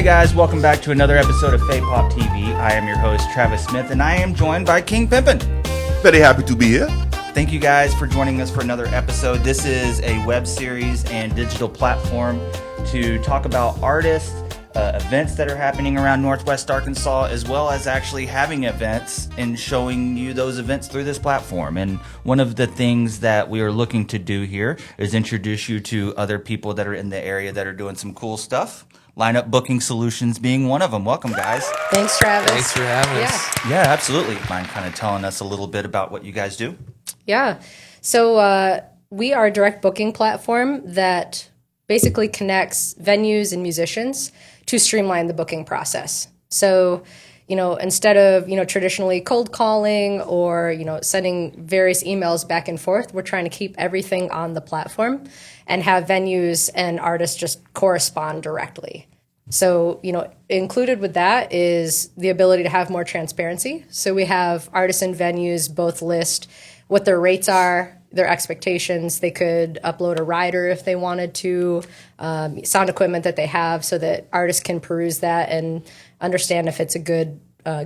Hey guys, welcome back to another episode of Fay Pop TV. I am your host, Travis Smith, and I am joined by King Pimpin. Very happy to be here. Thank you guys for joining us for another episode. This is a web series and digital platform to talk about artists, events that are happening around Northwest Arkansas, as well as actually having events and showing you those events through this platform. And one of the things that we are looking to do here is introduce you to other people that are in the area that are doing some cool stuff. Lineup Booking Solutions being one of them. Welcome, guys. Thanks, Travis. Thanks for having us. Yeah, absolutely. Mind kind of telling us a little bit about what you guys do? Yeah. So we are a direct booking platform that basically connects venues and musicians to streamline the booking process. So, instead of, traditionally cold calling or, sending various emails back and forth, we're trying to keep everything on the platform and have venues and artists just correspond directly. So, included with that is the ability to have more transparency. So we have artists and venues both list what their rates are, their expectations. They could upload a rider if they wanted to, sound equipment that they have so that artists can peruse that and understand if it's a good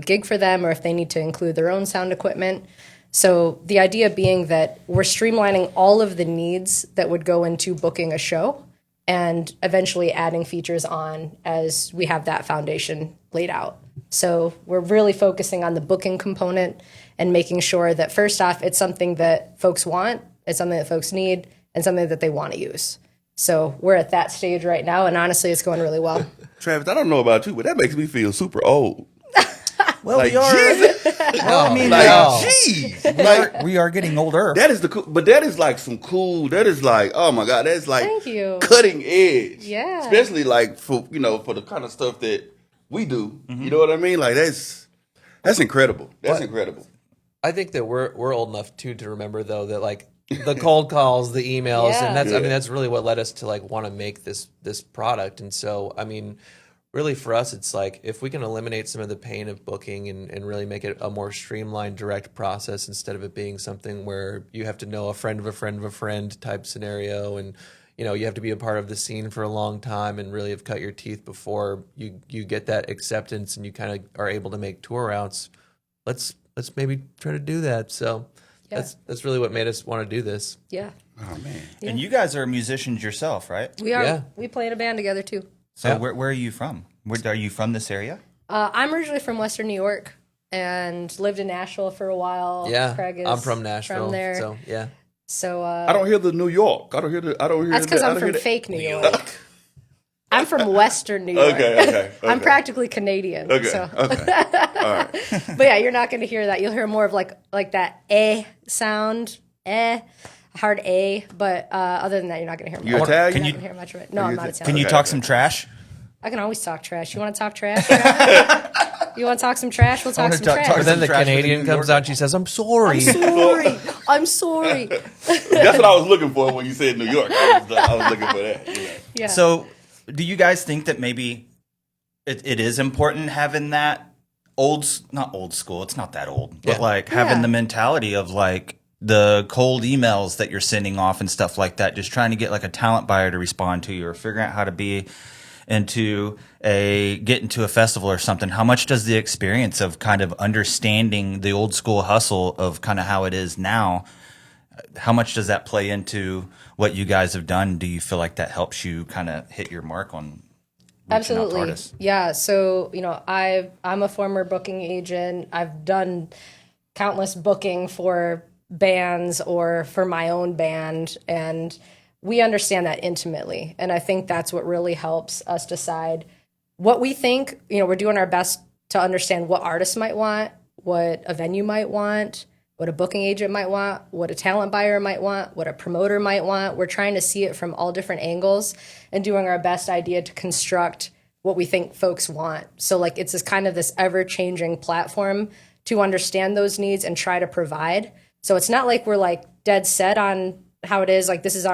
gig for them or if they need to include their own sound equipment. So the idea being that we're streamlining all of the needs that would go into booking a show and eventually adding features on as we have that foundation laid out. So we're really focusing on the booking component and making sure that first off, it's something that folks want, it's something that folks need, and something that they want to use. So we're at that stage right now, and honestly, it's going really well. Travis, I don't know about you, but that makes me feel super old. Well, like, we are. Well, I mean, geez. we are getting older. That is but that is like some cool, that is like, oh my God, that's like Thank you. Cutting edge. Yeah. Especially like for the kind of stuff that we do. Mm-hmm. You know what I mean? Like that's incredible. That's incredible. I think that we're old enough too to remember though that like the cold calls, the emails, and that's really what led us to like want to make this product. And so I mean, really for us, it's like if we can eliminate some of the pain of booking and really make it a more streamlined, direct process instead of it being something where you have to know a friend of a friend of a friend type scenario, and you have to be a part of the scene for a long time and really have cut your teeth before you get that acceptance and you kind of are able to make tour routes. Let's maybe try to do that. So that's really what made us want to do this. Yeah. Oh man. Yeah. And you guys are musicians yourself, right? We are. Yeah. We play in a band together too. So where are you from? Are you from this area? I'm originally from Western New York and lived in Nashville for a while. Yeah, Craig is I'm from Nashville. From there. So yeah. So I don't hear the New York. I don't hear. That's because I'm from fake New York. I'm from Western New York. Okay. I'm practically Canadian. Okay. So. Okay. All right. But yeah, you're not going to hear that. You'll hear more of like that sound, hard A. But other than that, you're not going to hear. You're Italian? You're not going to hear much of it. No, I'm not Italian. Can you talk some trash? I can always talk trash. You want to talk trash? You want to talk some trash? We'll talk some trash. But then the Canadian comes out and she says, I'm sorry. I'm sorry. That's what I was looking for when you said New York. I was looking for that. Yeah. So do you guys think that maybe it is important having that not old school, it's not that old, but like having the mentality of like the cold emails that you're sending off and stuff like that, just trying to get like a talent buyer to respond to you or figuring out how to get into a festival or something? How much does the experience of kind of understanding the old school hustle of kind of how it is now, how much does that play into what you guys have done? Do you feel like that helps you kind of hit your mark on reaching out to artists? Yeah. So, I'm a former booking agent. I've done countless booking for bands or for my own band, and we understand that intimately. And I think that's what really helps us decide what we think. We're doing our best to understand what artists might want, what a venue might want, what a booking agent might want, what a talent buyer might want, what a promoter might want. We're trying to see it from all different angles and doing our best idea to construct what we think folks want. So like it's this ever-changing platform to understand those needs and try to provide. So it's not like we're like dead set on how it is. Like this is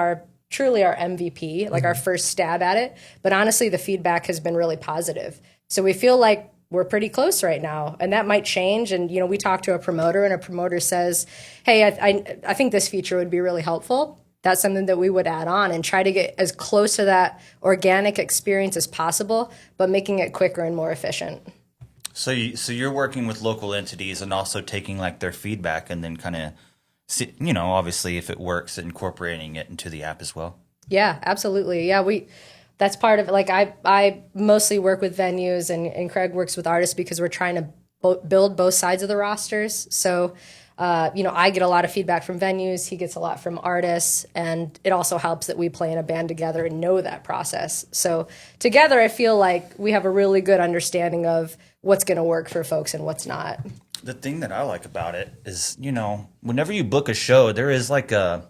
truly our MVP, like our first stab at it. But honestly, the feedback has been really positive. So we feel like we're pretty close right now, and that might change. And, we talk to a promoter and a promoter says, hey, I think this feature would be really helpful. that's something that we would add on and try to get as close to that organic experience as possible, but making it quicker and more efficient. So you're working with local entities and also taking like their feedback and then kind of, obviously if it works, incorporating it into the app as well. Yeah, absolutely. Yeah, that's part of it. Like I mostly work with venues and Craig works with artists because we're trying to build both sides of the rosters. So, I get a lot of feedback from venues. He gets a lot from artists, and it also helps that we play in a band together and know that process. So together, I feel like we have a really good understanding of what's going to work for folks and what's not. The thing that I like about it is, whenever you book a show, there is like a,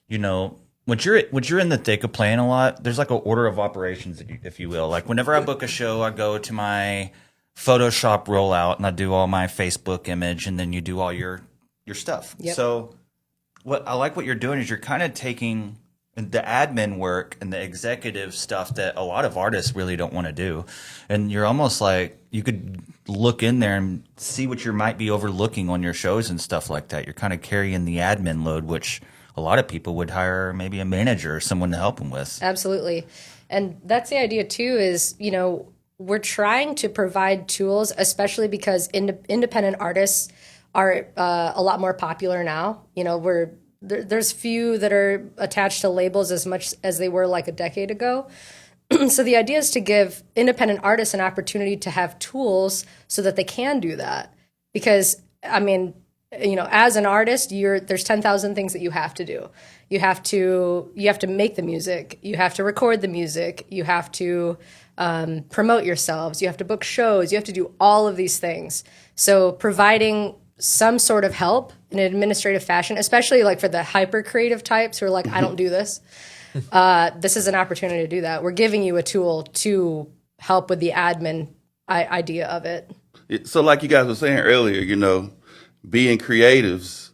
when you're in the thick of playing a lot, there's like an order of operations, if you will. Like whenever I book a show, I go to my Photoshop rollout and I do all my Facebook image, and then you do all your stuff. Yep. So what I like what you're doing is you're kind of taking the admin work and the executive stuff that a lot of artists really don't want to do. And you're almost like you could look in there and see what you might be overlooking on your shows and stuff like that. You're kind of carrying the admin load, which a lot of people would hire maybe a manager or someone to help them with. Absolutely. And that's the idea too is, we're trying to provide tools, especially because independent artists are a lot more popular now. There's few that are attached to labels as much as they were like a decade ago. So the idea is to give independent artists an opportunity to have tools so that they can do that. Because, as an artist, there's 10,000 things that you have to do. You have to make the music. You have to record the music. You have to promote yourselves. You have to book shows. You have to do all of these things. So providing some sort of help in an administrative fashion, especially like for the hyper creative types who are like, I don't do this. This is an opportunity to do that. We're giving you a tool to help with the admin idea of it. So like you guys were saying earlier, being creatives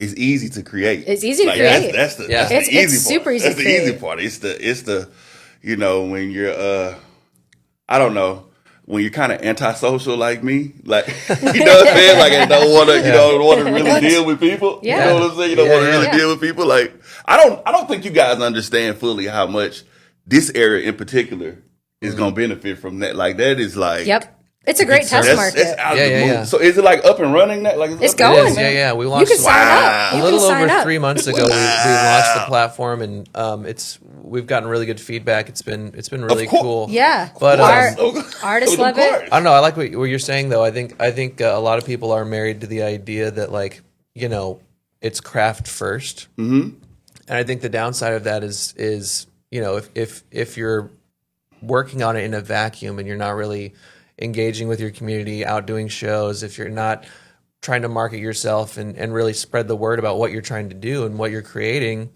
is easy to create. It's easy to create. That's the easy It's part. super easy That's to the easy create. part. It's the when you're I don't know, when you're kind of antisocial like me, like what I'm saying, like I don't want to don't want to really deal with people. Yeah. You know what I'm saying? You don't want to really Yeah. deal with people. Like I don't think you guys understand fully how much this area in particular is gonna benefit from that. Like that is like Yep. It's a great test market. That's out of the moon. Yeah. So is it like up and running? That like It's up and going. running? Yeah. We You launched can sign up. a You little can sign over up. 3 months ago. We launched the platform, and we've gotten really good feedback. It's been really course. cool. Yeah. But Our So- artists of love course. it. I don't know. I like what you're saying, though. I think a lot of people are married to the idea that it's craft first, and I think the downside of that is if you're working on it in a vacuum and you're not really engaging with your community, out doing shows, if you're not trying to market yourself and really spread the word about what you're trying to do and what you're creating,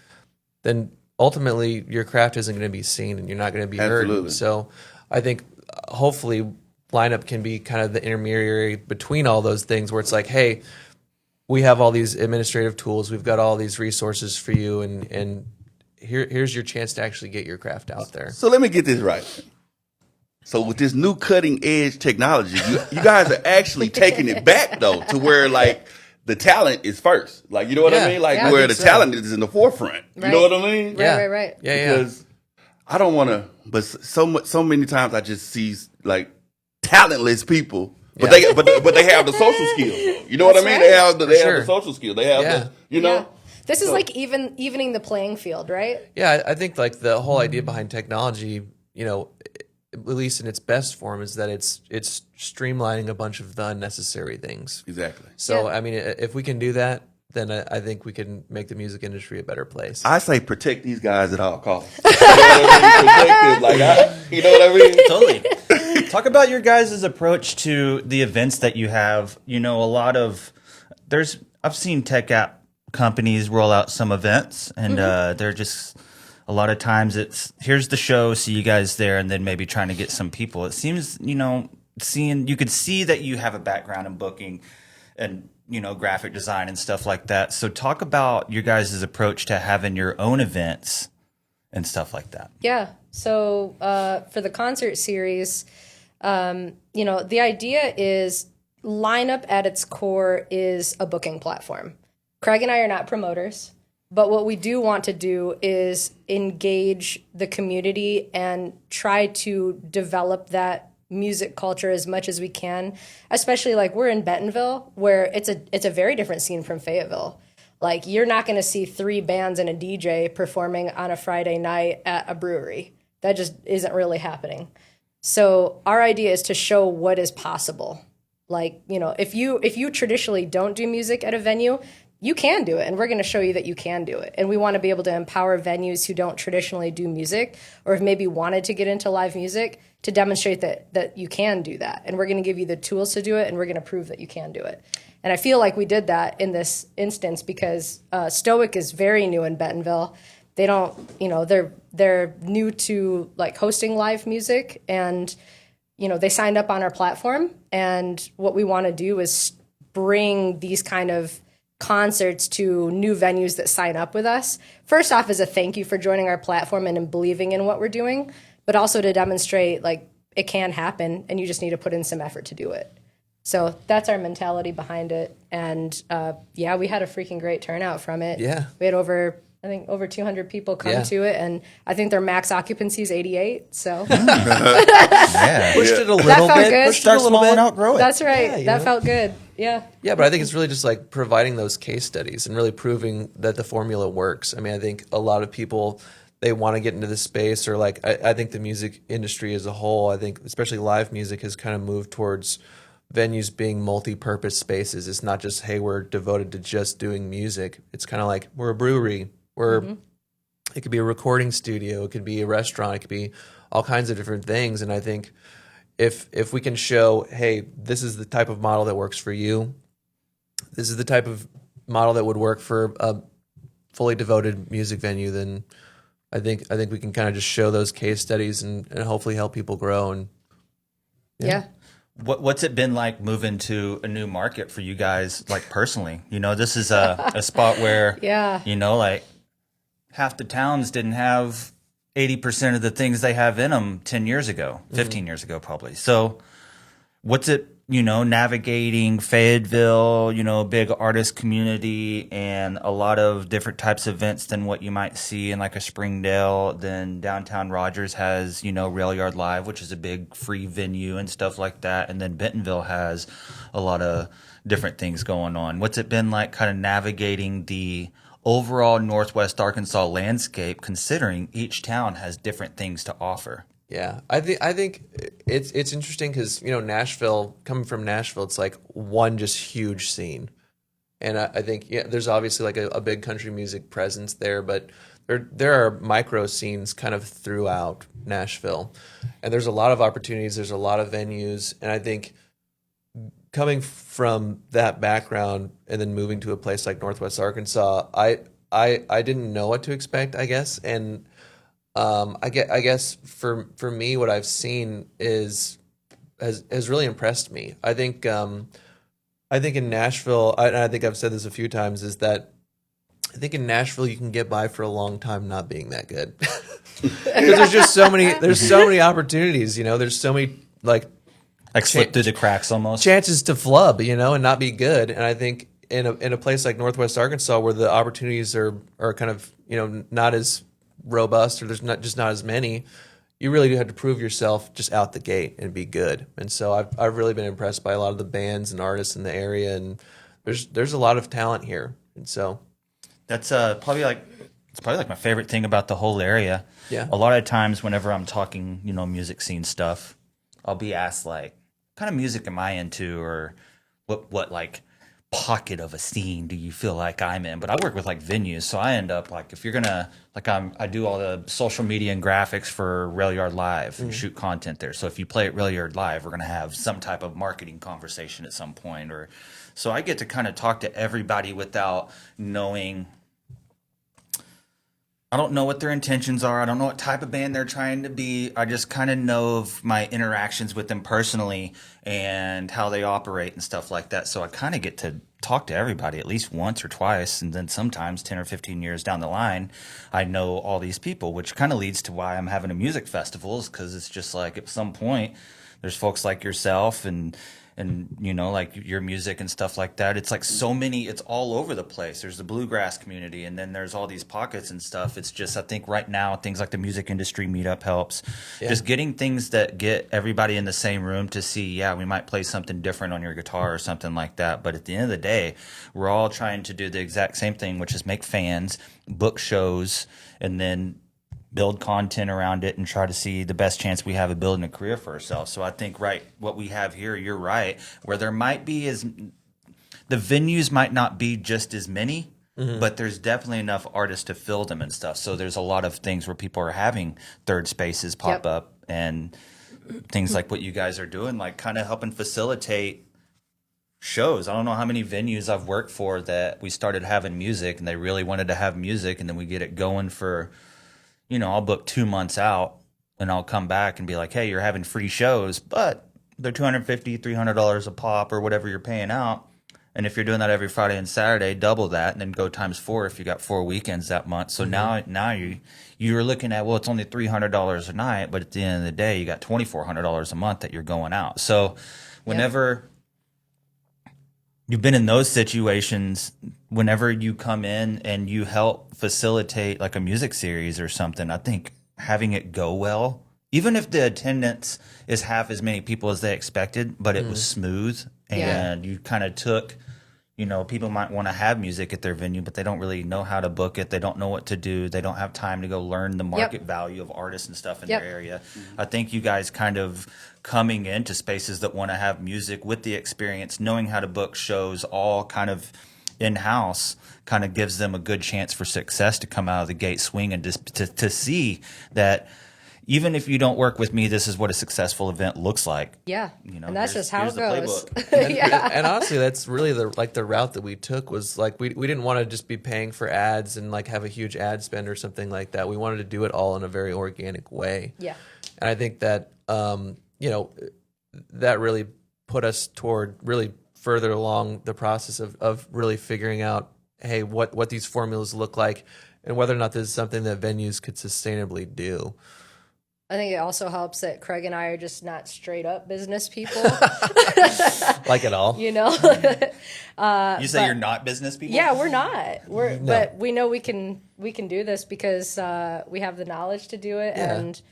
then ultimately your craft isn't going to be seen and you're not going to be Absolutely. heard. So I think hopefully Lineup can be kind of the intermediary between all those things where it's like, hey, we have all these administrative tools, we've got all these resources for you, and here's your chance to actually get your craft out there. So let me get this right. So with this new cutting edge technology, you guys are actually taking it back though to where like the talent is first. Like, you know what I Yeah. mean? Like Yeah. where I the think so. talent is in the forefront. You know Right. what I mean? Right. Yeah. Because I don't want to, but so many times I just see like talentless people, but Yeah. but they have the social skills. You know what I That's mean? right. They have the sure. social skill. They have Yeah. the you know. Yeah. This is like evening the playing field, right? Yeah, I think like the whole idea behind technology, at least in its best form, is that it's streamlining a bunch of the unnecessary things. Exactly. So Yeah. I mean, if we can do that, then I think we can make the music industry a better place. I say protect these guys at all costs. You know what I mean? Protect them, like you know what I mean? Totally. Talk about your guys' approach to the events that you have. I've seen tech app companies roll out some events, and they're just a lot of times it's here's the show, see you guys there, and then maybe trying to get some people. It seems you could see that you have a background in booking and graphic design and stuff like that. So talk about your guys' approach to having your own events and stuff like that. Yeah. So for the concert series, the idea is Lineup at its core is a booking platform. Craig and I are not promoters. But what we do want to do is engage the community and try to develop that music culture as much as we can, especially like we're in Bentonville, where it's a very different scene from Fayetteville. Like, you're not going to see 3 bands and a DJ performing on a Friday night at a brewery. That just isn't really happening. So our idea is to show what is possible. Like, you know, if you traditionally don't do music at a venue, you can do it, and we're going to show you that you can do it. And we want to be able to empower venues who don't traditionally do music, or have maybe wanted to get into live music, to demonstrate that you can do that. And we're going to give you the tools to do it, and we're going to prove that you can do it. And I feel like we did that in this instance because Stoic is very new in Bentonville. They don't, you know, they're new to like hosting live music, and you know, they signed up on our platform. And what we want to do is bring these kind of concerts to new venues that sign up with us. First off, as a thank you for joining our platform and in believing in what we're doing, but also to demonstrate like it can happen, and you just need to put in some effort to do it. So that's our mentality behind it. And yeah, we had a freaking great turnout from it. Yeah. We had over 200 people come to it, and I think their max occupancy is 88. So Yeah. Pushed it a little That felt bit. good. Pushed it Start a little small and bit. outgrow it. that's right. Yeah, you That know. felt good. Yeah. Yeah, but I think it's really just like providing those case studies and really proving that the formula works. I mean, I think a lot of people, they want to get into this space, or like I think the music industry as a whole, I think especially live music has kind of moved towards venues being multi-purpose spaces. It's not just, hey, we're devoted to just doing music. It's kind of like we're a brewery. It could be a recording studio. It could be a restaurant. It could be all kinds of different things. And I think if we can show, hey, this is the type of model that works for you, this is the type of model that would work for a fully devoted music venue, then I think we can kind of just show those case studies and hopefully help people grow. And Yeah. What's it been like moving to a new market for you guys, like personally? You know, this is a spot where, Yeah. you know, like half the towns didn't have 80% of the things they have in them 10 years ago, 15 years ago, probably. So what's it, you know, navigating Fayetteville, you know, big artist community and a lot of different types of events than what you might see in like a Springdale. Then downtown Rogers has, you know, Rail Yard Live, which is a big free venue and stuff like that. And then Bentonville has a lot of different things going on. What's it been like kind of navigating the overall Northwest Arkansas landscape, considering each town has different things to offer? yeah, I think it's interesting because, you know, Nashville, coming from Nashville, it's like one just huge scene. And I think, yeah, there's obviously like a big country music presence there, but there are micro scenes kind of throughout Nashville. And there's a lot of opportunities, there's a lot of venues, and I think coming from that background and then moving to a place like Northwest Arkansas, I didn't know what to expect, I guess. And I guess for me, what I've seen has really impressed me. I think in Nashville, and I think I've said this a few times, is that I think in Nashville you can get by for a long time not being that good. Because there's so many opportunities, you know. There's so many like Slip through the cracks almost. chances to flub, you know, and not be good. And I think in a place like Northwest Arkansas, where the opportunities are kind of, you know, not as robust, or there's not as many, you really do have to prove yourself just out the gate and be good. And so I've really been impressed by a lot of the bands and artists in the area, and there's a lot of talent here. And so That's probably like my favorite thing about the whole area. Yeah. A lot of times whenever I'm talking, you know, music scene stuff, I'll be asked like, what kind of music am I into, or what like pocket of a scene do you feel like I'm in? But I work with like venues, so I end up like, if you're gonna like, I do all the social media and graphics for Rail Yard Live and shoot content there. So if you play at Rail Yard Live, we're gonna have some type of marketing conversation at some point, or so I get to kind of talk to everybody without knowing. I don't know what their intentions are. I don't know what type of band they're trying to be. I just kind of know of my interactions with them personally and how they operate and stuff like that. So I kind of get to talk to everybody at least once or twice. And then sometimes 10 or 15 years down the line, I know all these people, which kind of leads to why I'm having a music festival, is because it's just like at some point there's folks like yourself and and you know, like your music and stuff like that. It's like so many, it's all over the place. There's the bluegrass community, and then there's all these pockets and stuff. It's just, I think right now things like the music industry meetup helps. Just getting things that get everybody in the same room to see, yeah, we might play something different on your guitar or something like that, but at the end of the day, we're all trying to do the exact same thing, which is make fans, book shows, and then build content around it and try to see the best chance we have of building a career for ourselves. So I think, what we have here, you're right, where there might be the venues might not be just as many, but there's definitely enough artists to fill them and stuff. So there's a lot of things where people are having third spaces pop up, and things like what you guys are doing, like kind of helping facilitate shows. I don't know how many venues I've worked for that we started having music and they really wanted to have music, and then we get it going for, you know, I'll book 2 months out and I'll come back and be like, hey, you're having free shows, but they're $250, $300 a pop or whatever you're paying out. And if you're doing that every Friday and Saturday, double that, and then go times 4 if you got 4 weekends that month. So now you're looking at, well, it's only $300 a night, but at the end of the day, you got $2,400 a month that you're going out. So whenever you've been in those situations, whenever you come in and you help facilitate like a music series or something, I think having it go well, even if the attendance is half as many people as they expected, but it was smooth, and you kind of took, you know, people might want to have music at their venue, but they don't really know how to book it. They don't know what to do. They don't have time to go learn the market value of artists and stuff in their area. I think you guys kind of coming into spaces that want to have music with the experience, knowing how to book shows all kind of in-house, kind of gives them a good chance for success to come out of the gate swinging, to see that even if you don't work with me, this is what a successful event looks like. Yeah, you know, and that's just how it goes. And honestly, that's really the route that we took, was like we didn't want to just be paying for ads and like have a huge ad spend or something like that. We wanted to do it all in a very organic way. Yeah, and I think that you know, that really put us toward really further along the process of really figuring out, hey, what these formulas look like and whether or not this is something that venues could sustainably do. I think it also helps that Craig and I are just not straight up business people. Like at all. You know? You say you're not business people? Yeah, we're not. But we know we can do this because we have the knowledge to do it, and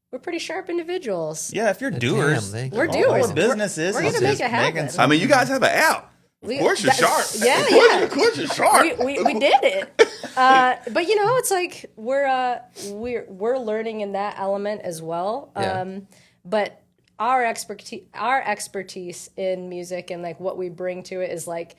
we're pretty sharp individuals. Yeah, if you're doers. We're doers. Our business is. We're going to make it happen. I mean, you guys have an app. Of course you're sharp. Yeah, Of course you're sharp. We did it. But you know, it's like we're learning in that element as well. But our expertise in music and like what we bring to it is like,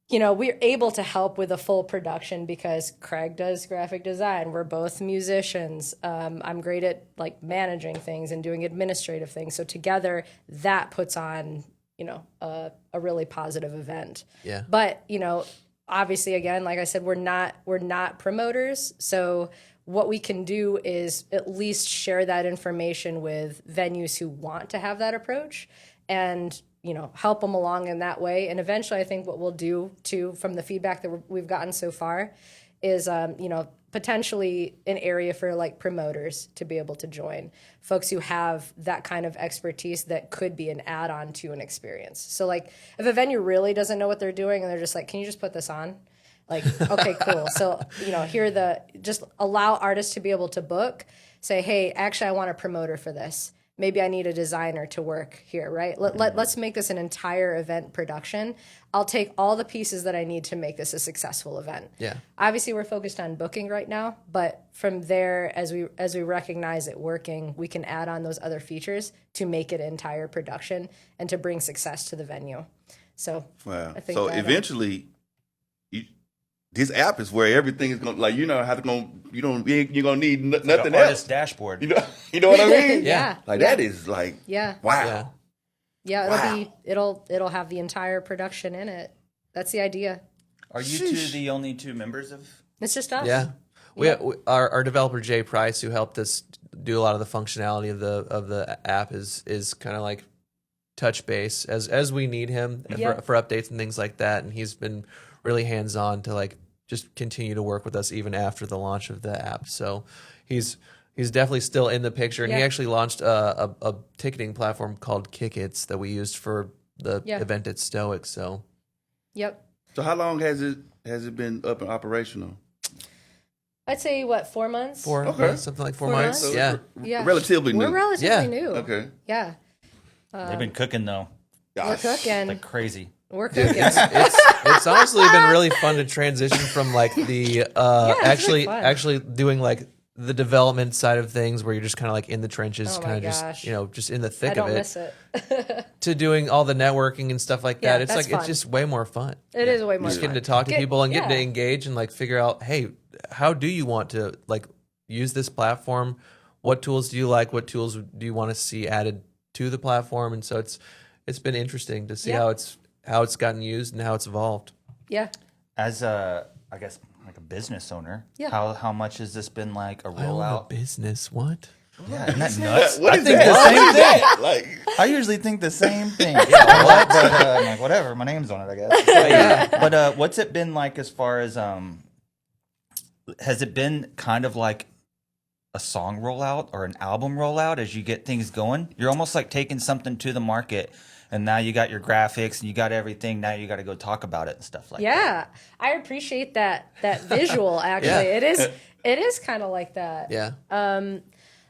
you know, we're able to help with a full production because Craig does graphic design. We're both musicians. I'm great at like managing things and doing administrative things. So together that puts on, you know, a really positive event. Yeah. But, you know, obviously, again, like I said, we're not promoters. So what we can do is at least share that information with venues who want to have that approach and, you know, help them along in that way. And eventually, I think what we'll do too, from the feedback that we've gotten so far, is, you know, potentially an area for like promoters to be able to join, folks who have that kind of expertise that could be an add-on to an experience. So like if a venue really doesn't know what they're doing and they're just like, can you just put this on? Like, okay, cool. So, you know, just allow artists to be able to book, say, hey, actually I want a promoter for this. Maybe I need a designer to work here, right? Let's make this an entire event production. I'll take all the pieces that I need to make this a successful event. Yeah. Obviously, we're focused on booking right now, but from there, as we recognize it working, we can add on those other features to make it an entire production and to bring success to the venue. So, wow. I think so eventually, this app is where everything is going to, like, you know, you're going to need nothing else. Dashboard. You know what I mean? Yeah. Like that is like, wow. Yeah, it'll have the entire production in it. That's the idea. Are you two the only two members of? It's just us. Yeah. We our developer Jay Price, who helped us do a lot of the functionality of the app, is kind of like touch base as we need him for updates and things like that, and he's been really hands on to like just continue to work with us even after the launch of the app. So he's definitely still in the picture, and he actually launched a ticketing platform called Kickits that we used for the event at Stoic. So, Yep. So how long has it been up and operational? I'd say 4 months? Something like 4 months. months? Yeah. Yeah. Relatively new. We're relatively new. Okay. Yeah. They've been cooking though, We're cooking. like crazy. We're cooking. It's honestly been really fun to transition from like the actually doing like the development side of things where you're just kind of like in the trenches, kind of just just in the thick I don't of it, miss it. to doing all the networking and stuff like Yeah, that. It's that's like fun. it's just way more fun. It is way more Just getting fun. to talk to people and getting to yeah. engage and like figure out, hey, how do you want to like use this platform? What tools do you like? What tools do you want to see added to the platform? And so it's been interesting to see how it's gotten used and how it's evolved. Yeah. As I guess like a business owner, Yeah. how much has this been like a I own a rollout? business. What? Yeah, isn't that nuts? What I is think that? the same thing. Like, I usually think the same thing. Yeah, what? But I'm like, whatever. My name's on it, I guess. Yeah. But what's it been like as far as has it been kind of like a song rollout or an album rollout as you get things going? You're almost like taking something to the market, and now you got your graphics and you got everything. Now you got to go talk about it and stuff like that. Yeah. I appreciate that visual actually. It is kind of like that. Yeah.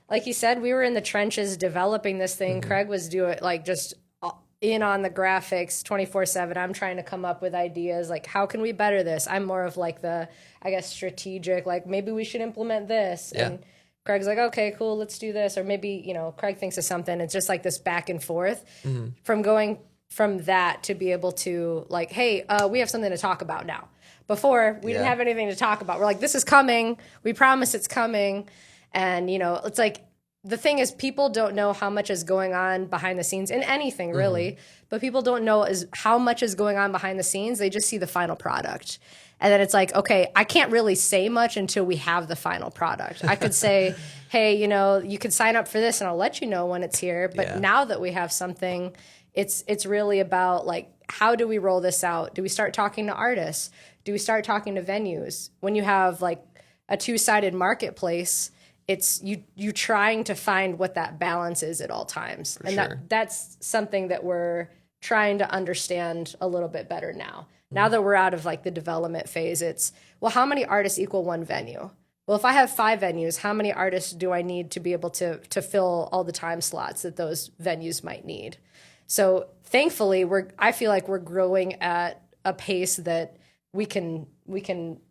Like you said, we were in the trenches developing this thing. Craig was doing like just in on the graphics 24/7. I'm trying to come up with ideas like how can we better this? I'm more of like the strategic, like maybe we should implement this. Yeah. And Craig's like, okay, cool, let's do this. Or maybe, Craig thinks of something. It's just like this back and forth from going from that to be able to like, hey, we have something to talk about now. Before we didn't have anything to talk about. We're like, this is coming. We promise it's coming. And, it's like the thing is people don't know how much is going on behind the scenes in anything really, but people don't know how much is going on behind the scenes. They just see the final product. And then it's like, okay, I can't really say much until we have the final product. I could say, hey, you could sign up for this and I'll let you know when it's here. But now that we have something, it's really about like, how do we roll this out? Do we start talking to artists? Do we start talking to venues? When you have like a two-sided marketplace, it's you trying to find what that balance is at all times. That's something that we're trying to understand a little bit better now. Now that we're out of like the development phase, it's, well, how many artists equal one venue? Well, if I have 5 venues, how many artists do I need to be able to fill all the time slots that those venues might need? So thankfully, I feel like we're growing at a pace that we can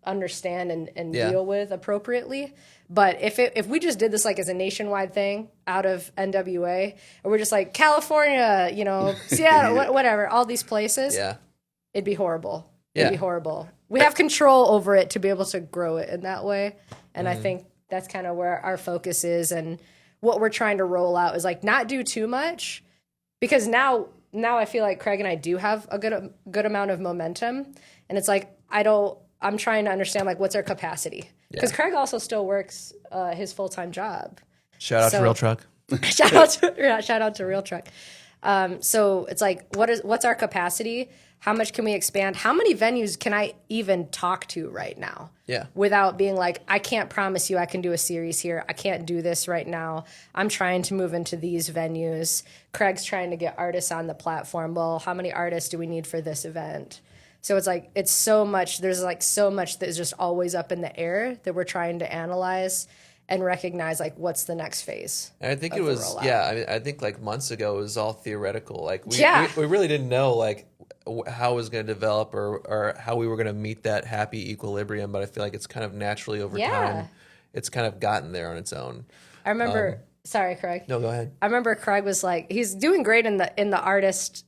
understand and deal with appropriately. But if we just did this like as a nationwide thing out of NWA, or we're just like California, Seattle, whatever, all these places, it'd be horrible. It'd be horrible. We have control over it to be able to grow it in that way. And I think that's kind of where our focus is, and what we're trying to roll out is like not do too much, because now I feel like Craig and I do have a good amount of momentum, and it's like I'm trying to understand like what's our capacity, because Craig also still works his full-time job. Shout out to Real Truck. shout out to Real Truck. So it's like what's our capacity? How much can we expand? How many venues can I even talk to right now? Yeah. Without being like, I can't promise you I can do a series here. I can't do this right now. I'm trying to move into these venues. Craig's trying to get artists on the platform. Well, how many artists do we need for this event? So it's like, it's so much, there's like so much that is just always up in the air that we're trying to analyze and recognize like what's the next phase. And I think it was, I think like months ago it was all theoretical. Like we really didn't know like how it was going to develop or how we were going to meet that happy equilibrium. But I feel like it's kind of naturally over time, it's kind of gotten there on its own. I remember, sorry, Craig. No, go ahead. I remember Craig was like, he's doing great in the artist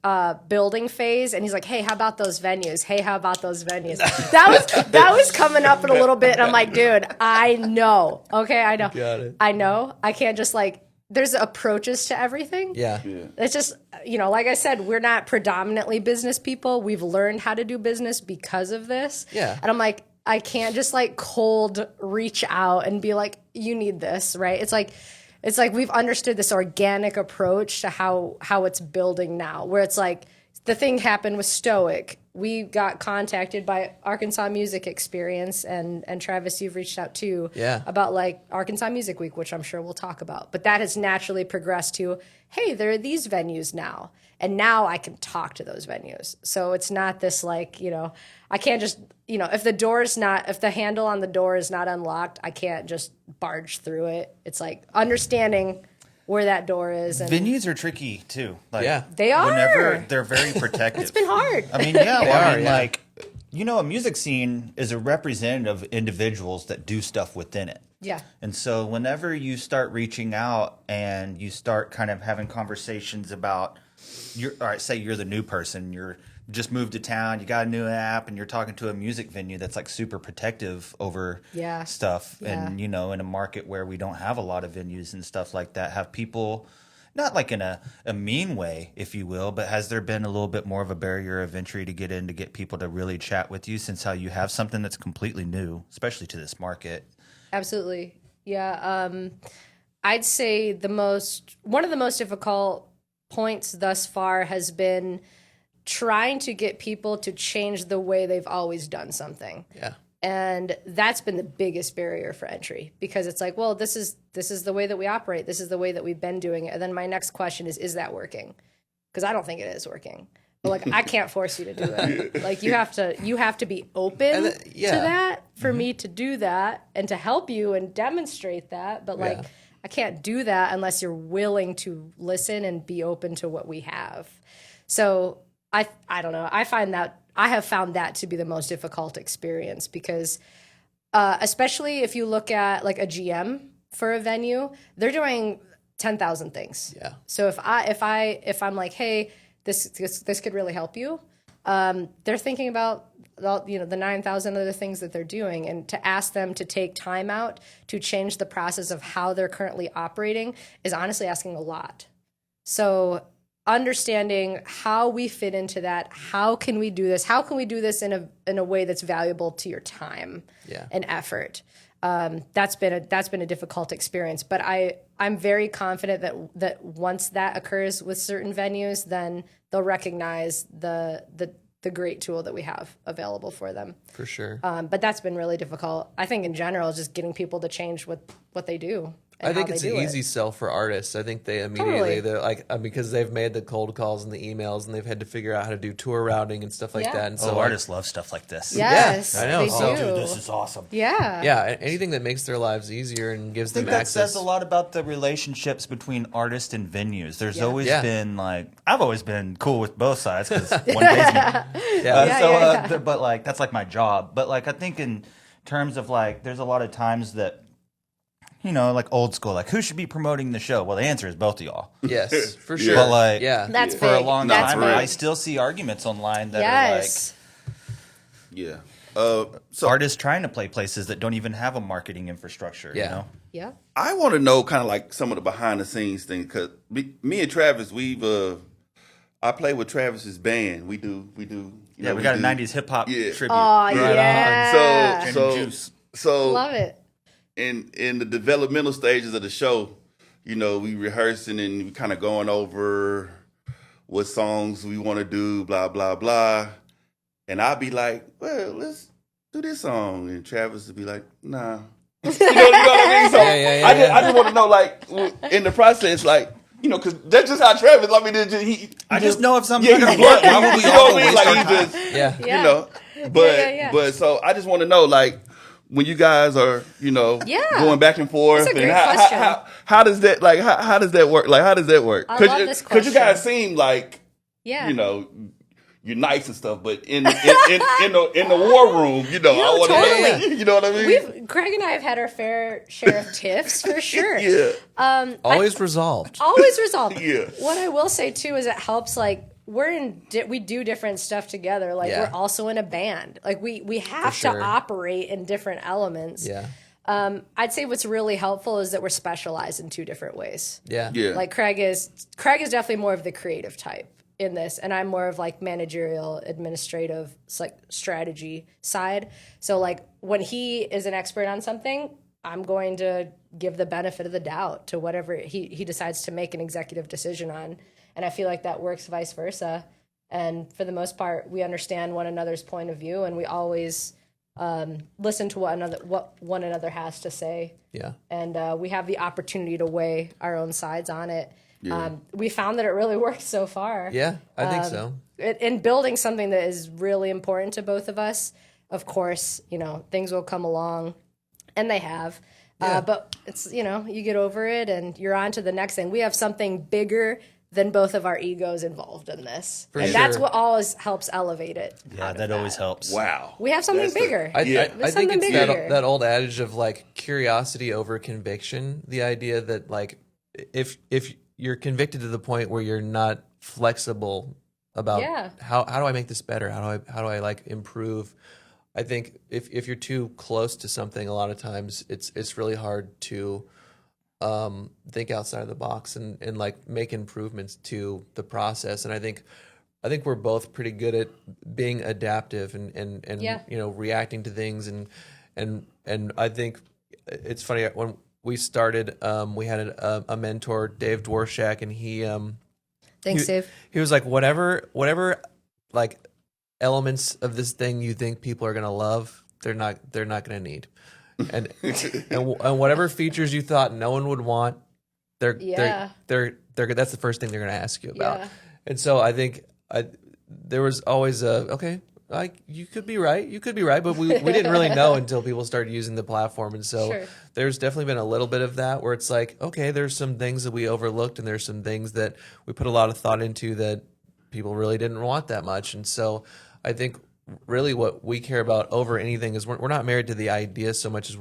building phase, and he's like, hey, how about those venues? Hey, how about those venues? That was coming up in a little bit, and I'm like, dude, I know. Okay, I know. Got it. I know. I can't just like, there's approaches to everything. Yeah. It's just, like I said, we're not predominantly business people. We've learned how to do business because of this. Yeah. And I'm like, I can't just like cold reach out and be like, you need this, right? It's like we've understood this organic approach to how it's building now, where it's like the thing happened with Stoic. We got contacted by Arkansas Music Experience, and Travis, you've reached out too, about like Arkansas Music Week, which I'm sure we'll talk about. But that has naturally progressed to, hey, there are these venues now. And now I can talk to those venues. So it's not this like, I can't just, if the handle on the door is not unlocked, I can't just barge through it. It's like understanding where that door is. And venues are tricky too. Like, they are. Whenever they're very protective. It's been hard. I mean, like, a music scene is a representative of individuals that do stuff within it. Yeah. And so whenever you start reaching out and you start kind of having conversations about, say you're the new person, you're just moved to town, you got a new app, and you're talking to a music venue that's like super protective over stuff. Yeah. And, in a market where we don't have a lot of venues and stuff like that, have people, not like in a mean way, if you will, but has there been a little bit more of a barrier of entry to get in, to get people to really chat with you, since how you have something that's completely new, especially to this market? Absolutely. Yeah. I'd say one of the most difficult points thus far has been trying to get people to change the way they've always done something. Yeah. And that's been the biggest barrier for entry, because it's like, well, this is the way that we operate. This is the way that we've been doing it. And then my next question is that working? Because I don't think it is working. But like, I can't force you to do it. Like, you have to be open to that for me to do that and to help you and demonstrate that. But like, I can't do that unless you're willing to listen and be open to what we have. So I don't know. I have found that to be the most difficult experience, because especially if you look at like a GM for a venue, they're doing 10,000 things. Yeah. So if I'm like, hey, this could really help you, they're thinking about the 9,000 other things that they're doing, and to ask them to take time out to change the process of how they're currently operating is honestly asking a lot. So understanding how we fit into that, how can we do this in a way that's valuable to your time and effort. That's been a difficult experience, but I'm very confident that once that occurs with certain venues, then they'll recognize the great tool that we have available for them. For sure. But that's been really difficult. I think in general, just getting people to change what they do. I think it's an easy sell for artists. I think they immediately, they're like, because they've made the cold calls and the emails, and they've had to figure out how to do tour routing and stuff like that. And so artists love stuff like this. Yes, I know. They do. Dude, this is awesome. Yeah. Yeah, anything that makes their lives easier and gives them that access. says a lot about the relationships between artists and venues. There's always been I've always been cool with both sides, because one pays me. But like, that's like my job. But like, I think in terms of like, there's a lot of times that, like old school, like who should be promoting the show? Well, the answer is both of y'all. Yes, for sure. But like, That's for big. a long That's time, big. I still see arguments online that are like, so artists trying to play places that don't even have a marketing infrastructure. Yeah. Yeah. I want to know kind of like some of the behind the scenes things, because me and Travis, I play with Travis's band. We do. we got a 90s hip hop tribute. Oh, yeah. So Love it. in the developmental stages of the show, we rehearsing and we kind of going over what songs we want to do, blah blah blah, and I'll be like, well, let's do this song, and Travis would be like, nah. You know what I mean? So I just want to know, like, in the process, like, because that's just how Travis. I mean, I just know if something's gonna work. work. Probably all waste our time. But so I just want to know, like, when you guys are, going back and forth, That's a great and question. how does that, like, how does that work? Like, how does that work? I love this Because you guys question. seem like, Yeah. you're nice and stuff, but in the war room, I want totally. to, you know what I mean? Craig and I have had our fair share of tiffs for sure. Yeah. Always resolved. Always resolved. Yeah. What I will say too is it helps, like, we do different stuff together. Like, we're also in a band. Like, we have to operate in different elements. Yeah. I'd say what's really helpful is that we're specialized in two different ways. Yeah. Like, Craig is definitely more of the creative type in this, and I'm more of like managerial, administrative, like strategy side. So like, when he is an expert on something, I'm going to give the benefit of the doubt to whatever he decides to make an executive decision on. And I feel like that works vice versa. And for the most part, we understand one another's point of view, and we always listen to what one another has to say. Yeah. And we have the opportunity to weigh our own sides on it. We found that it really works so far. Yeah, I think so. In building something that is really important to both of us, of course, things will come along, and they have. But it's, you get over it and you're on to the next thing. We have something bigger than both of our egos involved in this. That's what always helps elevate it. Yeah, that always helps. Wow. We have something bigger. I think it's that old adage of like curiosity over conviction. The idea that like if you're convicted to the point where you're not flexible about how do I make this better? How do I like improve? I think if you're too close to something, a lot of times it's really hard to think outside of the box and like make improvements to the process. And I think we're both pretty good at being adaptive and reacting to things and I think it's funny when we started, we had a mentor, Dave Dworshak, and he Thanks, Dave. He was like, whatever like elements of this thing you think people are gonna love, they're not gonna need, and whatever features you thought no one would want, they're that's the first thing they're gonna ask you about. Yeah. And so I think there was always you could be right, but we didn't really know until people started using the platform. And so there's definitely been a little bit of that where it's like, okay, there's some things that we overlooked and there's some things that we put a lot of thought into that people really didn't want that much. And so I think really what we care about over anything is we're not married to the idea so much as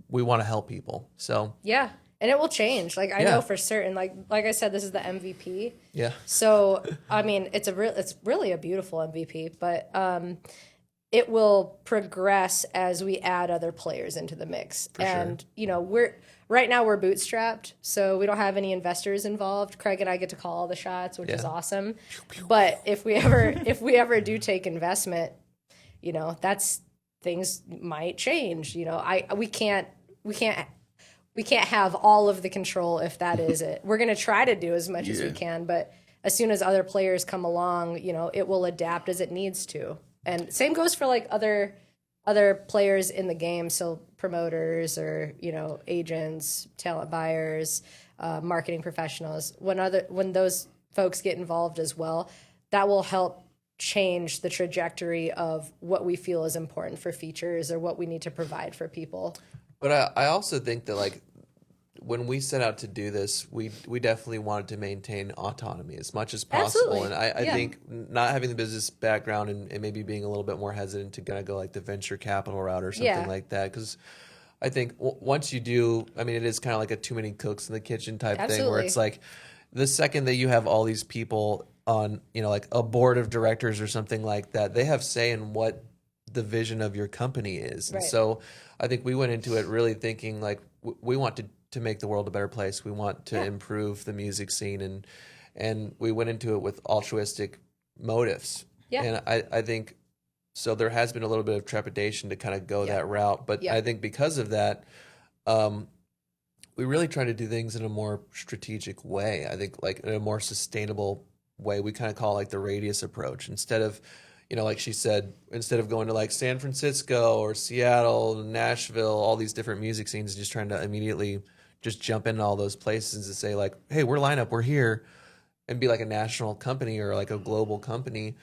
we want to help people. So yeah. And it will change. Like I know for certain. Like I said, this is the MVP. Yeah. So I mean, it's really a beautiful MVP, but it will progress as we add other players into the mix. And we're bootstrapped, so we don't have any investors involved. Craig and I get to call all the shots, which is awesome. But if we ever do take investment, that's things might change. We can't have all of the control if that is it. We're going to try to do as much as we can, but as soon as other players come along, it will adapt as it needs to. And same goes for like other players in the game, so promoters or agents, talent buyers, marketing professionals. When those folks get involved as well, that will help change the trajectory of what we feel is important for features or what we need to provide for people. But I also think that like when we set out to do this, we definitely wanted to maintain autonomy as much as possible. Absolutely. And I think not having the business background and maybe being a little bit more hesitant to kind of go like the venture capital route or something like that. Because I think once you do, I mean, it is kind of like a too many cooks in the kitchen type thing where it's like the second that you have all these people on, like a board of directors or something like that, they have say in what the vision of your company is. And so I think we went into it really thinking like we want to make the world a better place. We want to improve the music scene and we went into it with altruistic motives. Yeah. And I think so there has been a little bit of trepidation to kind of go that route. But I think because of that, we really try to do things in a more strategic way. I think like in a more sustainable way. We kind of call it like the radius approach. Instead of like she said, instead of going to like San Francisco or Seattle, Nashville, all these different music scenes, just trying to immediately just jump into all those places and say like, hey, we're Lineup, we're here, and be like a national company or like a global company.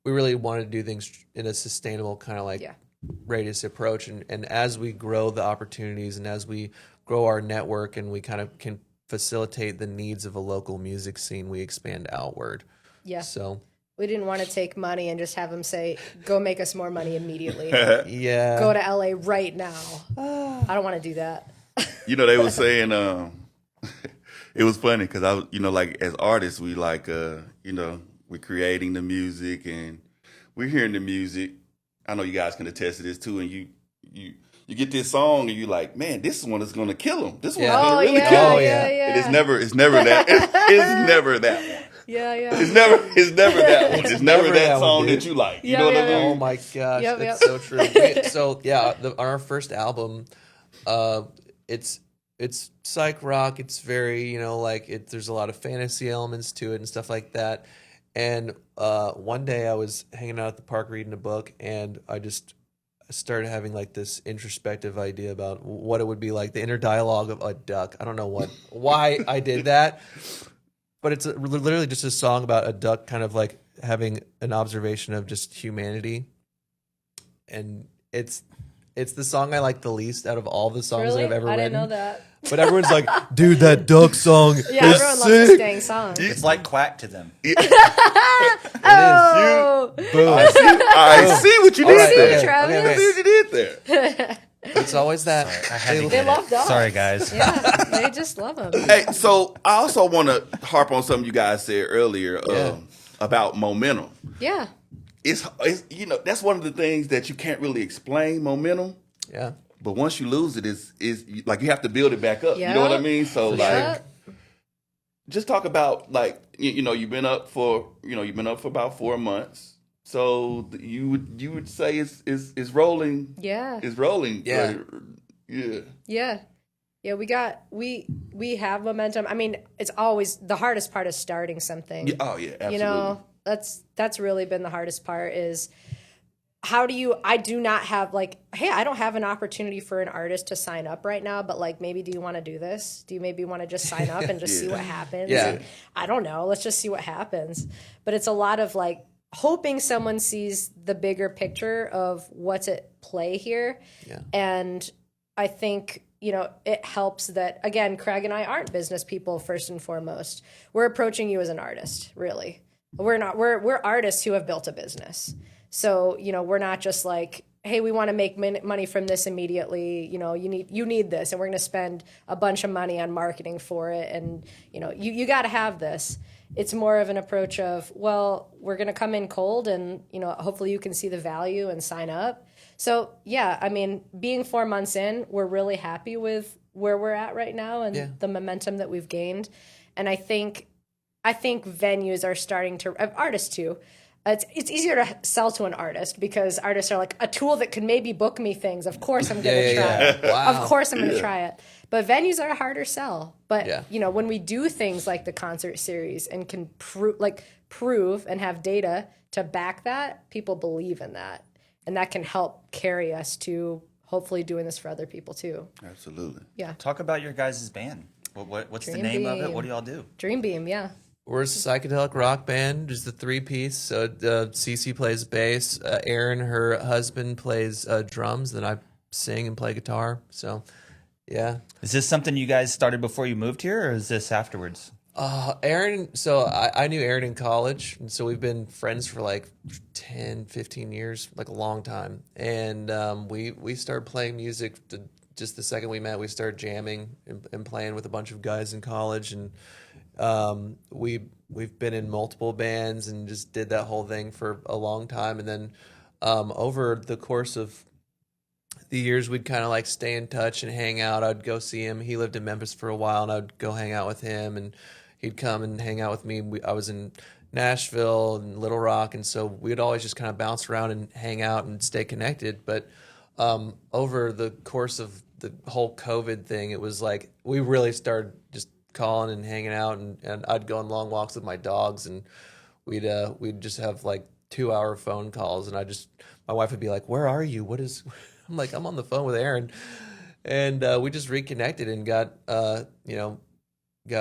We really want to do things in a sustainable kind of like radius approach. And as we grow the opportunities and as we grow our network and we kind of can facilitate the needs of a local music scene, we expand outward. Yeah. So we didn't want to take money and just have them say, go make us more money immediately. Yeah. Go to LA right now. I don't want to do that. They were saying, it was funny because like as artists, we like, we're creating the music and we're hearing the music. I know you guys can attest to this too. And you get this song and you're like, man, this one is going to kill him. This one's going to really kill him. Yeah. And it's never that. It's never that one. Yeah. It's never that one. It's never that song that you like. You know what I mean? Oh my gosh, that's so true. On our first album, it's psych rock. It's very there's a lot of fantasy elements to it and stuff like that. And one day I was hanging out at the park reading a book, and I just started having like this introspective idea about what it would be like, the inner dialogue of a duck. I don't know why I did that. but it's literally just a song about a duck kind of like having an observation of just humanity, and it's the song I like the least out of all the songs that I've ever written. I didn't know that. But everyone's like, dude, that duck song Yeah, is everyone loves sick. this dang song. It's like Quack to them. Oh, Boom. I see what you All did right, there. okay, Travis. I see what you did there. It's always that. I had to They get love it. dogs. Sorry, guys. yeah, they just love them. Hey, so I also want to harp on something you guys said earlier about momentum. Yeah, It's that's one of the things that you can't really explain, momentum. Yeah. But once you lose it, is like you have to build it back up. You know what I mean? So yeah. just talk about like you've been up for about 4 months. So you would say it's rolling. Yeah. It's rolling. Yeah. Yeah. We have momentum. I mean, it's always the hardest part is starting something. Oh yeah, absolutely. You know, that's really been the hardest part is I do not have like, hey, I don't have an opportunity for an artist to sign up right now, but like maybe do you want to do this? Do you maybe want to just sign up and just see what happens? Yeah. And I don't know. Let's just see what happens. But it's a lot of like hoping someone sees the bigger picture of what's at play here. Yeah. And I think, it helps that, again, Craig and I aren't business people first and foremost. We're approaching you as an artist, really. We're not. We're artists who have built a business. So, we're not just like, hey, we want to make money from this immediately. You need this, and we're going to spend a bunch of money on marketing for it. And, you got to have this. It's more of an approach of, well, we're going to come in cold and, hopefully you can see the value and sign up. So, yeah, I mean, being 4 months in, we're really happy with where we're at right now and the momentum that we've gained. And I think venues are starting to, artists too, it's easier to sell to an artist because artists are like a tool that could maybe book me things. Of course I'm going to try it. Wow. Of course I'm going to try it. But venues are a harder sell. But, when we do things like the concert series and can prove and have data to back that, people believe in that. And that can help carry us to hopefully doing this for other people too. Absolutely. Yeah. Talk about your guys' band. What's the name of it? What do y'all do? Dream Beam, yeah. We're a psychedelic rock band, just a 3-piece. So Cece plays bass, Erin, her husband, plays drums, then I sing and play guitar. So, yeah. Is this something you guys started before you moved here, or is this afterwards? Erin, so I knew Erin in college, and so we've been friends for like 10, 15 years, like a long time. And we started playing music just the second we met. We started jamming and playing with a bunch of guys in college, and we've been in multiple bands and just did that whole thing for a long time. And then over the course of the years, we'd kind of like stay in touch and hang out. I'd go see him. He lived in Memphis for a while, and I'd go hang out with him, and he'd come and hang out with me. I was in Nashville and Little Rock, and so we'd always just kind of bounce around and hang out and stay connected. But over the course of the whole COVID thing, it was like we really started just calling and hanging out, and I'd go on long walks with my dogs, and we'd just have like 2-hour phone calls, and my wife would be like, "Where are you? What is?" I'm like, "I'm on the phone with Erin," and we just reconnected and got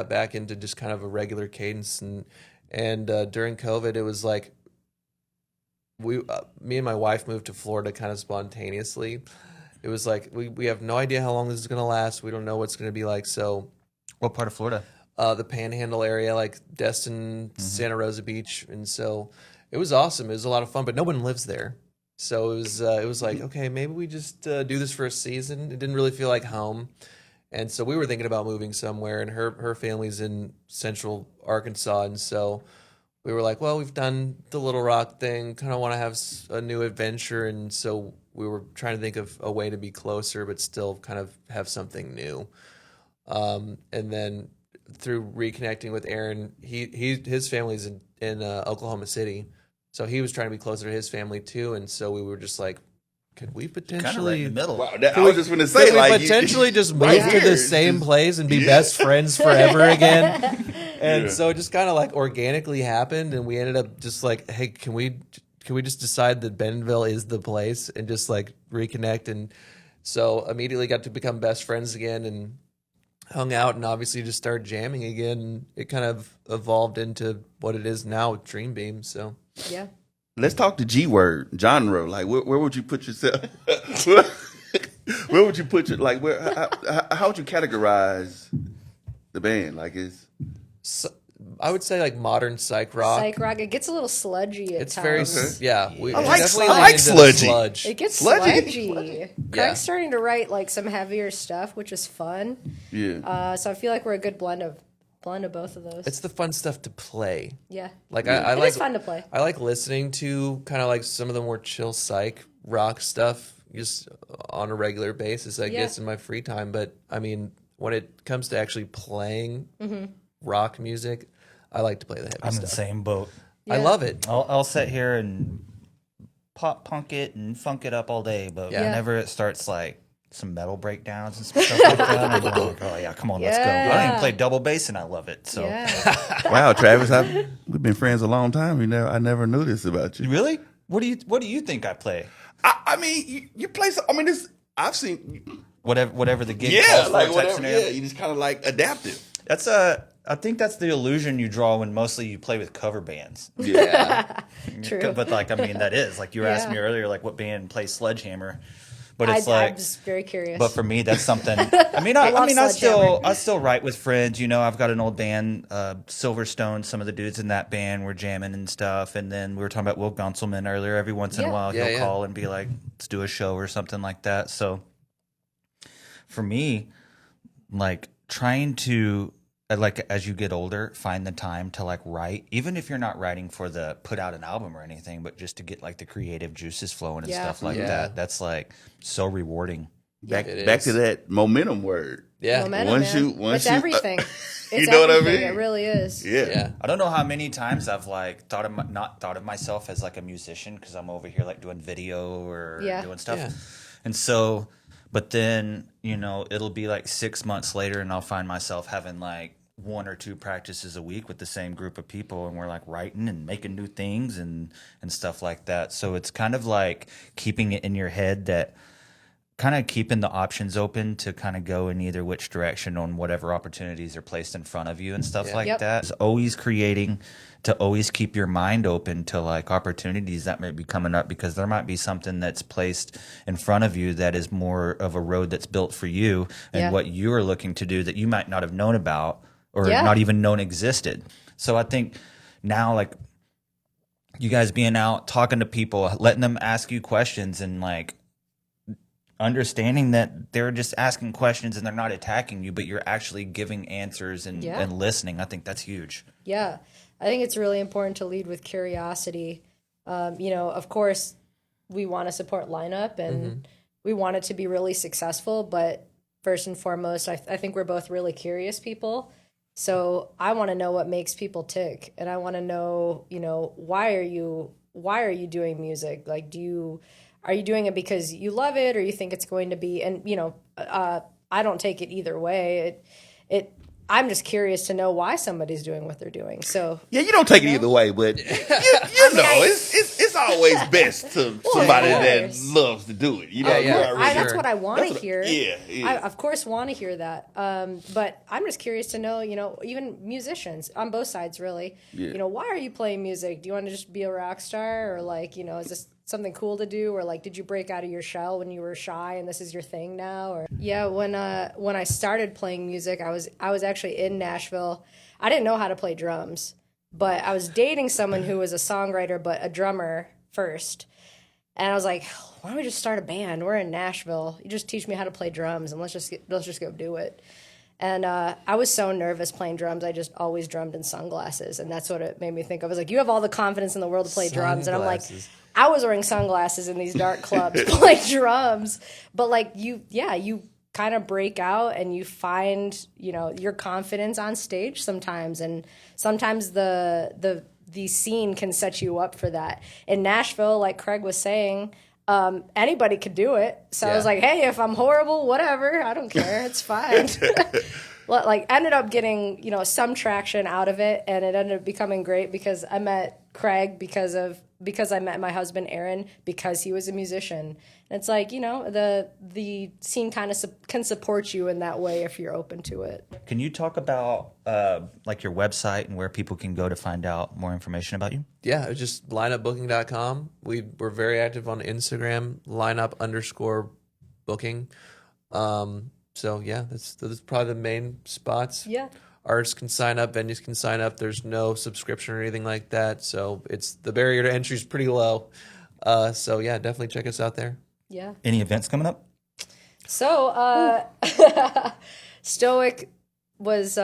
back into just kind of a regular cadence, and during COVID, it was like me and my wife moved to Florida kind of spontaneously. It was like we have no idea how long this is going to last. We don't know what's going to be like. So, What part of Florida? the Panhandle area, like Destin, Santa Rosa Beach, and so it was awesome. It was a lot of fun, but no one lives there. So it was like, okay, maybe we just do this for a season. It didn't really feel like home. And so we were thinking about moving somewhere, and her family's in central Arkansas. And so we were like, well, we've done the Little Rock thing, kind of want to have a new adventure. And so we were trying to think of a way to be closer, but still kind of have something new. And then through reconnecting with Erin, his family's in Oklahoma City. So he was trying to be closer to his family too, and so we were just like, could we potentially Kind of right in the middle. Wow, I was just going to say, could we like, potentially just move right to here, the same just- place and be Yeah. best friends forever again? And Yeah. so it just kind of like organically happened, and we ended up just like, hey, can we just decide that Bentonville is the place and just like reconnect? And so immediately got to become best friends again, and hung out and obviously just started jamming again. And it kind of evolved into what it is now with Dream Beam. So Yeah. Let's talk the G word genre. Like, where would you put yourself? Where would you put your like? How would you categorize the band? Like, I would say like modern psych rock. Psych rock. It gets a little sludgy at It's times. very yeah. We I like definitely sludgy. lean into the Sludgy. sludge. It gets Sludgy. sludgy. Craig's starting to write like some heavier stuff, which is fun. yeah. So I feel like we're a good blend of both of those. It's the fun stuff to play. Yeah. Like It I like is fun to play. I like listening to kind of like some of the more chill psych rock stuff just on a regular basis, I guess, in my free time. But I mean, when it comes to actually playing rock music, I like to play the heavy I'm in stuff. the same boat. I love it. I'll sit here and pop punk it and funk it up all day, but whenever it starts like some metal breakdowns and some stuff like that, I'm like, oh yeah, come on, let's go. I don't even play double bass and I love it. So Wow, Travis, we've been friends a long time. I never knew this about you. really, what do you think I play? I mean, you play. I mean, I've seen. Whatever the gig Yeah, calls for like type whatever. scenario. Yeah, you just kind of like adaptive. I think that's the illusion you draw when mostly you play with cover bands. Yeah. True. But like, I mean, that is like you were asking me earlier, like what band plays Sledgehammer. But it's I'm just very curious. But for me, that's something. I mean, I Sledgehammer. still write with friends. You know, I've got an old band, Silverstone. Some of the dudes in that band were jamming and stuff. And then we were talking about Will Gunselman earlier. Every once in a while, he'll call and be like, "Let's do a show" or something like that. So, for me, like trying to like as you get older, find the time to like write, even if you're not writing for the put out an album or anything, but just to get like the creative juices flowing and stuff like that. That's like so rewarding. Back to that momentum word. Yeah. Momentum, it's everything. It's know what I everything. mean? It really is. Yeah. I don't know how many times I've like not thought of myself as like a musician because I'm over here like doing video or doing stuff. Yeah. And so, but then, you know, it'll be like 6 months later and I'll find myself having like 1 or 2 practices a week with the same group of people and we're like writing and making new things and stuff like that. So it's kind of like keeping it in your head that kind of keeping the options open to kind of go in either which direction on whatever opportunities are placed in front of you and stuff like that. It's always creating to always keep your mind open to like opportunities that might be coming up because there might be something that's placed in front of you that is more of a road that's built for you and what you are looking to do that you might not have known about or not even known existed. So I think now like you guys being out talking to people, letting them ask you questions and like understanding that they're just asking questions and they're not attacking you, but you're actually giving answers and listening. I think that's huge. Yeah. I think it's really important to lead with curiosity. You know, of course, we want to support lineup and we want it to be really successful, but first and foremost, I think we're both really curious people. So I want to know what makes people tick, and I want to know, you know, why are you doing music? Like, are you doing it because you love it or you think it's going to be? And you know, I don't take it either way. I'm just curious to know why somebody's doing what they're doing. So yeah, you don't take it either way, but you know, it's always best to somebody that loves to do it. You know, that's what I want to hear. Yeah. I of course want to hear that. But I'm just curious to know, you know, even musicians on both sides, really. Yeah. You know, why are you playing music? Do you want to just be a rock star, or like, you know, is this something cool to do, or like, did you break out of your shell when you were shy and this is your thing now? Or when I started playing music, I was actually in Nashville. I didn't know how to play drums, but I was dating someone who was a songwriter but a drummer first, and I was like, why don't we just start a band? We're in Nashville. You just teach me how to play drums and let's just go do it. And I was so nervous playing drums. I just always drummed in sunglasses, and that's what it made me think of. I was like, you have all the confidence in the world to play drums, and I'm like, I was wearing sunglasses in these dark clubs playing drums, but like you kind of break out and you find, you know, your confidence on stage sometimes, and sometimes the scene can set you up for that. In Nashville, like Craig was saying, anybody could do it. So I was like, hey, if I'm horrible, whatever, I don't care, it's fine. Like, ended up getting, you know, some traction out of it, and it ended up becoming great because I met Craig because of because I met my husband Aaron because he was a musician. And it's like, the scene kind of can support you in that way if you're open to it. Can you talk about like your website and where people can go to find out more information about you? Yeah, it's just lineupbooking.com. We're very active on Instagram, lineup_booking. So yeah, that's probably the main spots. Yeah. Artists can sign up, venues can sign up. There's no subscription or anything like that. So the barrier to entry is pretty low. So yeah, definitely check us out there. Yeah. Any events coming up? So Stoic was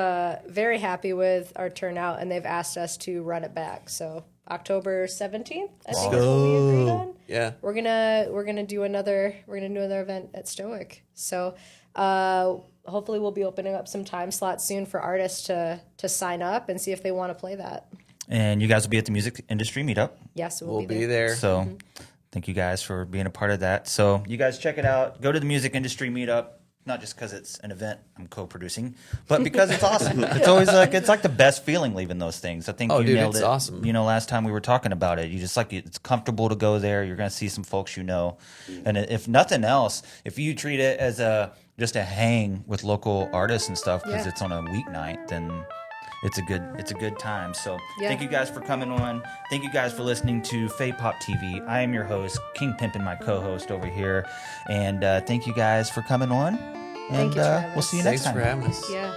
very happy with our turnout, and they've asked us to run it back. So October 17th, I think is what we agreed on. Yeah. We're gonna do another event at Stoic. So hopefully we'll be opening up some time slots soon for artists to sign up and see if they want to play that. And you guys will be at the music industry meetup. Yes, We'll be there. So thank you guys for being a part of that. So you guys check it out. Go to the music industry meetup. Not just because it's an event I'm co-producing, but because it's awesome. It's always it's like the best feeling leaving those things. I think you nailed it. Awesome. Last time we were talking about it, you just it's comfortable to go there. You're going to see some folks and if nothing else, if you treat it as just a hang with local artists and stuff because it's on a weeknight, then it's a good time. So thank you guys for coming on. Thank you guys for listening to Fay Pop TV. I am your host, King Pimpin, my co-host over here. And thank you guys for coming on. And Thank you, Travis. we'll see you next Thanks time. for having us. Yeah.